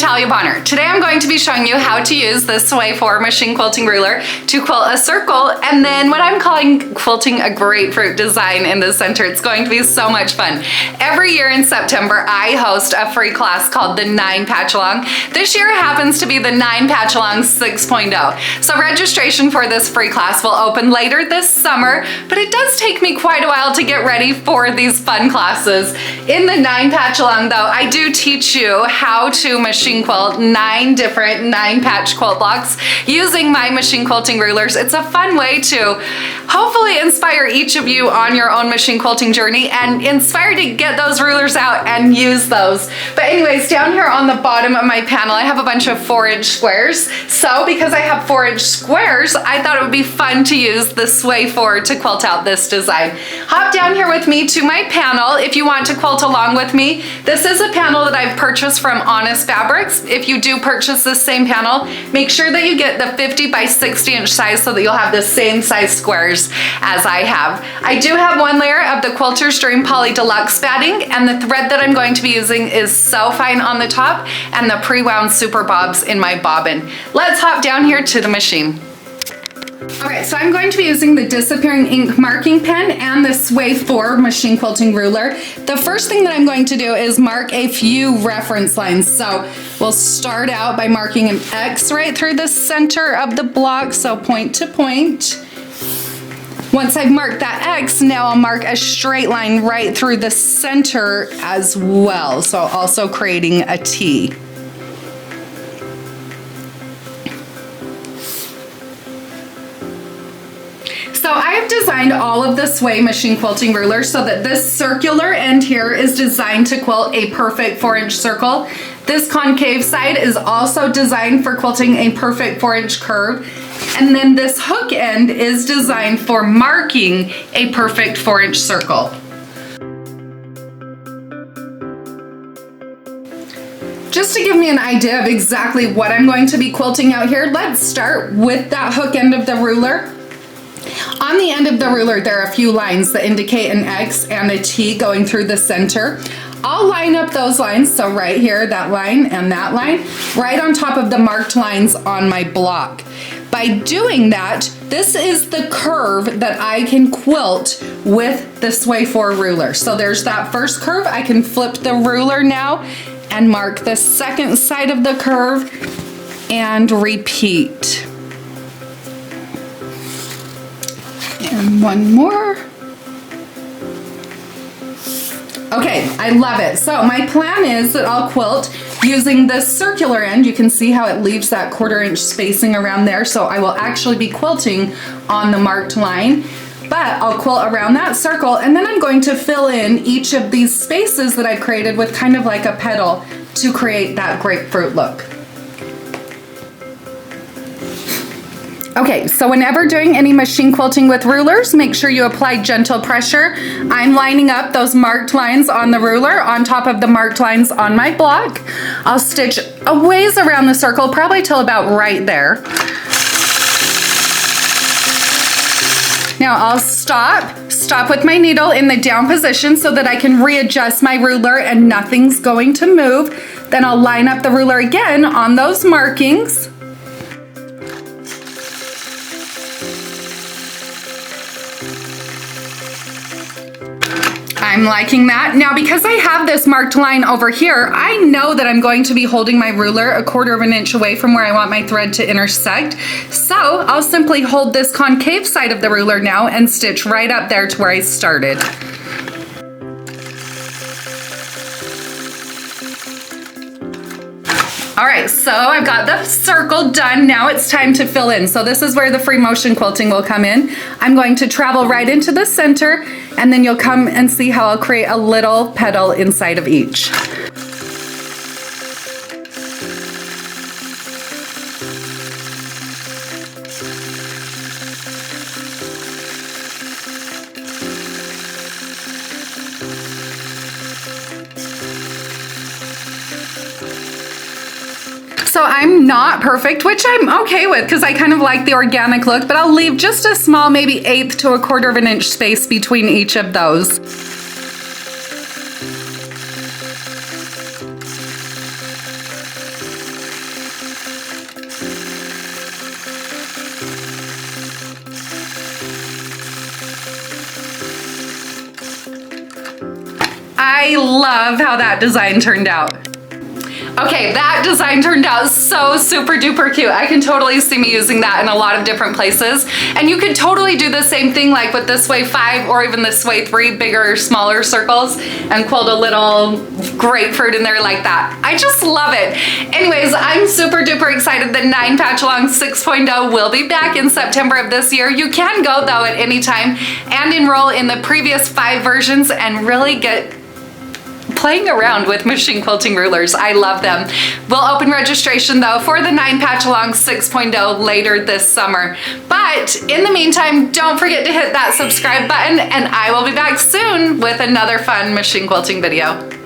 Natalia Bonner. Today I'm going to be showing you how to use this Sway 4 machine quilting ruler to quilt a circle and then what I'm calling quilting a grapefruit design in the center. It's going to be so much fun. Every year in September I host a free class called the 9 Patchalong. This year happens to be the 9 Patchalong 6.0. So registration for this free class will open later this summer, but it does take me quite a while to get ready for these fun classes. In the 9 Patchalong though, I do teach you how to machine quilt 9 different 9 patch quilt blocks using my machine quilting rulers. It's a fun way to hopefully inspire each of you on your own machine quilting journey and inspire to get those rulers out and use those. But anyways, down here on the bottom of my panel, I have a bunch of 4-inch squares. So because I have 4-inch squares, I thought it would be fun to use the Sway 4 to quilt out this design. Hop down here with me to my panel if you want to quilt along with me. This is a panel that I've purchased from Honest Fabrics. If you do purchase this same panel, make sure that you get the 50 by 60 inch size so that you'll have the same size squares as I have. I do have one layer of the Quilter's Dream Poly Deluxe batting, and the thread that I'm going to be using is So Fine on the top and the pre-wound super bobs in my bobbin. Let's hop down here to the machine. Okay, so I'm going to be using the Disappearing Ink marking pen and the Sway 4 machine quilting ruler. The first thing that I'm going to do is mark a few reference lines. So we'll start out by marking an X right through the center of the block, so point to point. Once I've marked that X, now I'll mark a straight line right through the center as well, so also creating a T. So I have designed all of the Sway machine quilting rulers so that this circular end here is designed to quilt a perfect 4-inch circle. This concave side is also designed for quilting a perfect 4-inch curve. And then this hook end is designed for marking a perfect 4-inch circle. Just to give me an idea of exactly what I'm going to be quilting out here, let's start with that hook end of the ruler. On the end of the ruler, there are a few lines that indicate an X and a T going through the center. I'll line up those lines, so right here, that line and that line, right on top of the marked lines on my block. By doing that, this is the curve that I can quilt with the Sway 4 ruler. So there's that first curve. I can flip the ruler now and mark the second side of the curve and repeat. And one more. Okay, I love it. So my plan is that I'll quilt using this circular end. You can see how it leaves that 1/4 inch spacing around there. So I will actually be quilting on the marked line, but I'll quilt around that circle and then I'm going to fill in each of these spaces that I've created with kind of like a petal to create that grapefruit look. Okay, so whenever doing any machine quilting with rulers, make sure you apply gentle pressure. I'm lining up those marked lines on the ruler on top of the marked lines on my block. I'll stitch a ways around the circle, probably till about right there. Now I'll stop with my needle in the down position so that I can readjust my ruler and nothing's going to move. Then I'll line up the ruler again on those markings. I'm liking that. Now because I have this marked line over here, I know that I'm going to be holding my ruler a 1/4 inch away from where I want my thread to intersect. So I'll simply hold this concave side of the ruler now and stitch right up there to where I started. All right, so I've got the circle done. Now it's time to fill in. So this is where the free motion quilting will come in. I'm going to travel right into the center and then you'll come and see how I'll create a little petal inside of each. So I'm not perfect, which I'm okay with because I kind of like the organic look, but I'll leave just a small, maybe 1/8 to 1/4 inch space between each of those. I love how that design turned out. Okay, that design turned out so super duper cute. I can totally see me using that in a lot of different places. And you could totally do the same thing like with this way 5 or even this way 3 bigger, smaller circles and quilt a little grapefruit in there like that. I just love it. Anyways, I'm super duper excited that 9 Patchalong 6.0 will be back in September of this year. You can go though at any time and enroll in the previous 5 versions and really get playing around with machine quilting rulers. I love them. We'll open registration though for the 9 Patchalong 6.0 later this summer. But in the meantime, don't forget to hit that subscribe button and I will be back soon with another fun machine quilting video.